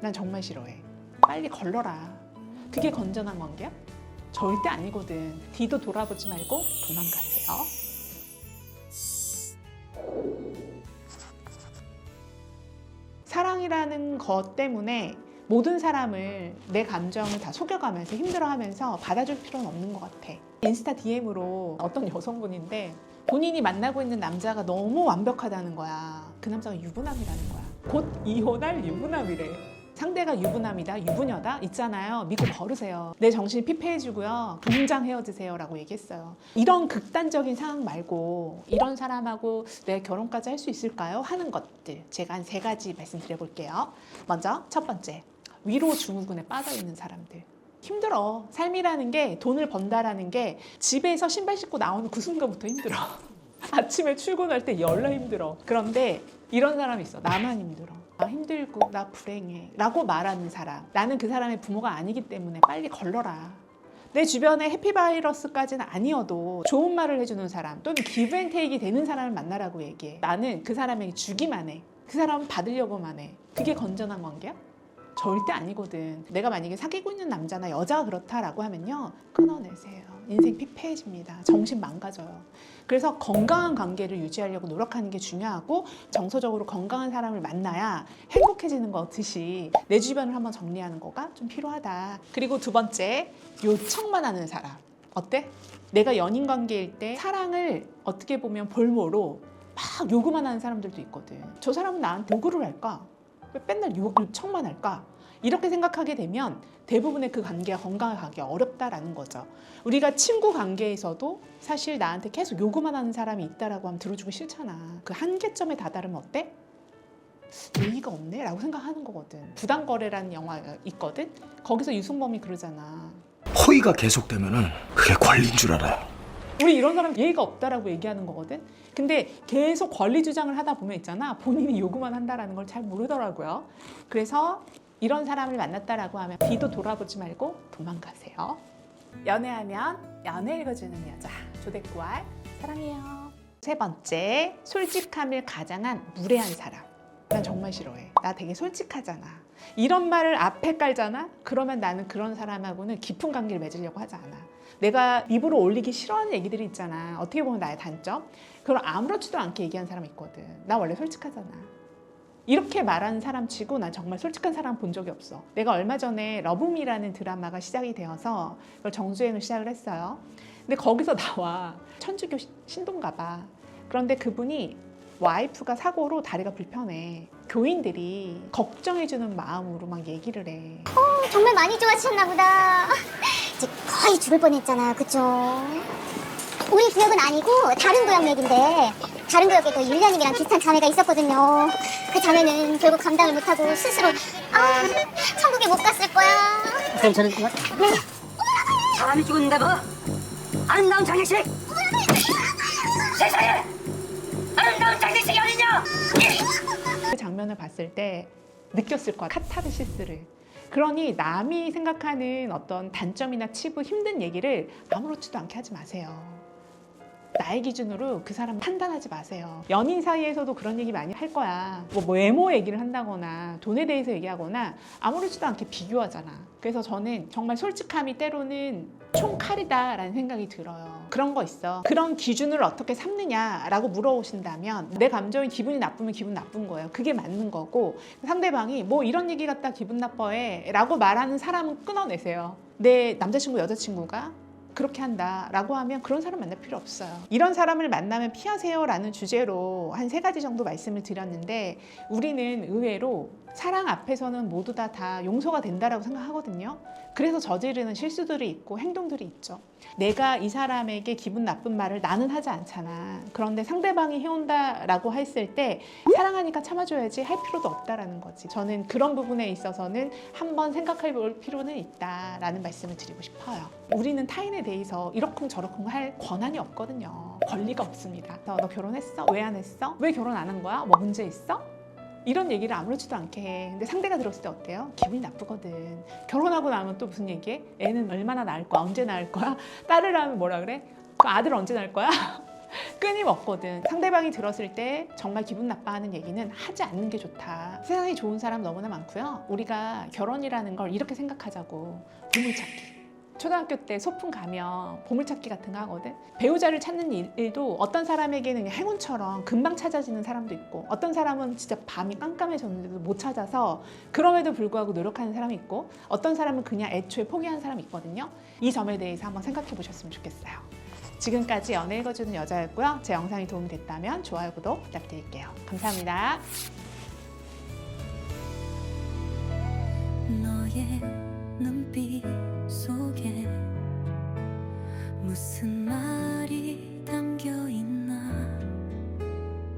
난 정말 싫어해. 빨리 걸러라. 그게 건전한 관계야? 절대 아니거든. 뒤도 돌아보지 말고 도망가세요. 사랑이라는 것 때문에 모든 사람을 내 감정을 다 속여가면서 힘들어하면서 받아줄 필요는 없는 것 같아. 인스타 DM으로 어떤 여성분인데 본인이 만나고 있는 남자가 너무 완벽하다는 거야. 그 남자가 유부남이라는 거야. 곧 이혼할 유부남이래. 상대가 유부남이다, 유부녀다 있잖아요. 믿고 버르세요. 내 정신이 피폐해지고요. 당장 헤어지세요 라고 얘기했어요. 이런 극단적인 상황 말고 이런 사람하고 내가 결혼까지 할 수 있을까요? 하는 것들 제가 한 3가지 말씀드려볼게요. 먼저 첫 번째, 위로 증후군에 빠져있는 사람들. 힘들어. 삶이라는 게, 돈을 번다라는 게 집에서 신발 신고 나오는 그 순간부터 힘들어. 아침에 출근할 때 열나 힘들어. 그런데 이런 사람이 있어. 나만 힘들어. 나 힘들고 나 불행해 라고 말하는 사람. 나는 그 사람의 부모가 아니기 때문에 빨리 걸러라. 내 주변에 해피바이러스까지는 아니어도 좋은 말을 해주는 사람, 또는 기브앤테이크이 되는 사람을 만나라고 얘기해. 나는 그 사람에게 주기만 해. 그 사람은 받으려고만 해. 그게 건전한 관계야? 절대 아니거든. 내가 만약에 사귀고 있는 남자나 여자가 그렇다라고 하면요, 끊어내세요. 인생 피폐해집니다. 정신 망가져요. 그래서 건강한 관계를 유지하려고 노력하는 게 중요하고, 정서적으로 건강한 사람을 만나야 행복해지는 것 같듯이 내 주변을 한번 정리하는 거가 좀 필요하다. 그리고 2번째, 요청만 하는 사람. 어때? 내가 연인 관계일 때 사랑을 어떻게 보면 볼모로 막 요구만 하는 사람들도 있거든. 저 사람은 나한테 요구를 할까? 왜 맨날 요청만 할까? 이렇게 생각하게 되면 대부분의 그 관계가 건강하게 가기 어렵다라는 거죠. 우리가 친구 관계에서도 사실 나한테 계속 요구만 하는 사람이 있다라고 하면 들어주기 싫잖아. 그 한계점에 다다르면 어때? 예의가 없네? 라고 생각하는 거거든. 부당거래라는 영화가 있거든? 거기서 유승범이 그러잖아. 호의가 계속되면은 그게 권리인 줄 알아요. 우리 이런 사람 예의가 없다라고 얘기하는 거거든. 근데 계속 권리 주장을 하다 보면 있잖아, 본인이 요구만 한다라는 걸 잘 모르더라고요. 그래서 이런 사람을 만났다라고 하면 뒤도 돌아보지 말고 도망가세요. 연애하면 연애 읽어주는 여자 조대꾸알 사랑해요. 3번째, 솔직함을 가장한 무례한 사람. 난 정말 싫어해. 나 되게 솔직하잖아. 이런 말을 앞에 깔잖아? 그러면 나는 그런 사람하고는 깊은 관계를 맺으려고 하지 않아. 내가 입으로 올리기 싫어하는 얘기들이 있잖아. 어떻게 보면 나의 단점? 그걸 아무렇지도 않게 얘기하는 사람이 있거든. 나 원래 솔직하잖아. 이렇게 말하는 사람 치고 난 정말 솔직한 사람 본 적이 없어. 내가 얼마 전에 러브미라는 드라마가 시작이 되어서 그걸 정주행을 시작을 했어요. 근데 거기서 나와 천주교 신도인가 봐. 그런데 그분이 와이프가 사고로 다리가 불편해. 교인들이 걱정해주는 마음으로 막 얘기를 해. 정말 많이 좋아지셨나 보다. 이제 거의 죽을 뻔했잖아, 그쵸? 우리 구역은 아니고 다른 구역 얘긴데, 다른 구역에도 율리아님이랑 비슷한 자매가 있었거든요. 그 자매는 결국 감당을 못하고 스스로 천국에 못 갔을 거야. 그럼 저는 그만. 사람이 죽었는데도 아름다운 장례식. 세상에 아름다운 장례식이 어딨냐? 그 장면을 봤을 때 느꼈을 거야. 카타르시스를. 그러니 남이 생각하는 어떤 단점이나 치부, 힘든 얘기를 아무렇지도 않게 하지 마세요. 나의 기준으로 그 사람 판단하지 마세요. 연인 사이에서도 그런 얘기 많이 할 거야. 뭐 외모 얘기를 한다거나 돈에 대해서 얘기하거나 아무렇지도 않게 비교하잖아. 그래서 저는 정말 솔직함이 때로는 총칼이다라는 생각이 들어요. 그런 거 있어. 그런 기준을 어떻게 삼느냐라고 물어보신다면 내 감정이 기분이 나쁘면 기분 나쁜 거예요. 그게 맞는 거고, 상대방이 뭐 이런 얘기 갖다 기분 나빠해 라고 말하는 사람은 끊어내세요. 내 남자친구, 여자친구가 그렇게 한다라고 하면 그런 사람 만날 필요 없어요. 이런 사람을 만나면 피하세요라는 주제로 한 3가지 정도 말씀을 드렸는데, 우리는 의외로 사랑 앞에서는 모두 다 용서가 된다라고 생각하거든요. 그래서 저지르는 실수들이 있고 행동들이 있죠. 내가 이 사람에게 기분 나쁜 말을 나는 하지 않잖아. 그런데 상대방이 해온다라고 했을 때 사랑하니까 참아줘야지 할 필요도 없다라는 거지. 저는 그런 부분에 있어서는 한번 생각해 볼 필요는 있다라는 말씀을 드리고 싶어요. 우리는 타인에 대해서 이러쿵저러쿵 할 권한이 없거든요. 권리가 없습니다. 너 결혼했어? 왜 안 했어? 왜 결혼 안 한 거야? 뭐 문제 있어? 이런 얘기를 아무렇지도 않게 해. 근데 상대가 들었을 때 어때요? 기분이 나쁘거든. 결혼하고 나면 또 무슨 얘기해? 애는 얼마나 낳을 거야? 언제 낳을 거야? 딸을 낳으면 뭐라 그래? 그 아들 언제 낳을 거야? 끊임없거든. 상대방이 들었을 때 정말 기분 나빠하는 얘기는 하지 않는 게 좋다. 세상에 좋은 사람 너무나 많고요. 우리가 결혼이라는 걸 이렇게 생각하자고. 보물찾기. 초등학교 때 소풍 가면 보물찾기 같은 거 하거든. 배우자를 찾는 일도 어떤 사람에게는 그냥 행운처럼 금방 찾아지는 사람도 있고, 어떤 사람은 진짜 밤이 깜깜해졌는데도 못 찾아서 그럼에도 불구하고 노력하는 사람이 있고, 어떤 사람은 그냥 애초에 포기한 사람이 있거든요. 이 점에 대해서 한번 생각해 보셨으면 좋겠어요. 지금까지 연애 읽어주는 여자였고요. 제 영상이 도움이 됐다면 좋아요, 구독 부탁드릴게요. 감사합니다. 너의 눈빛